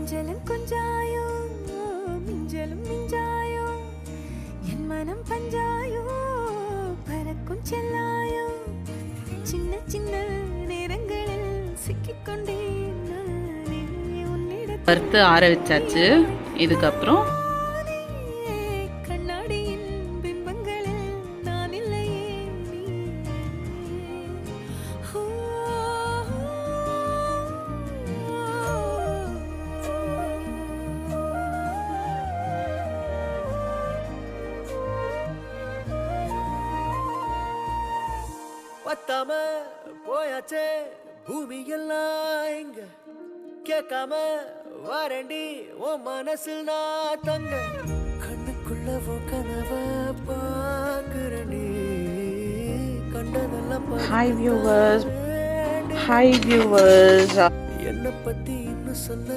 கொஞ்சலும் கொஞ்சாயோ மிஞ்சலும் மிஞ்சாயோ என் மனம் பஞ்சாயோ பறக்கும் செல்லாயோ சின்ன சின்ன நேரங்களில் சிக்கிக்கொண்டேன் நானே உன்னிடத்தில் வறுத்து ஆற வச்சாச்சு. இதுக்கப்புறம் கண்ணாடியின் பிம்பங்களில் நான் இல்லையே நீ. ஓ, பத்தாம போயாச்சே பூமி எல்லாம் இங்க கேட்காம வாரண்டி உன் மனசில் நான் தங்க கண்ணுக்குள்ள உன் கனவ பாக்குறண்டி கண்டதெல்லாம் Hi viewers. Hi viewers. என்ன பத்தி இன்னும் சொல்ல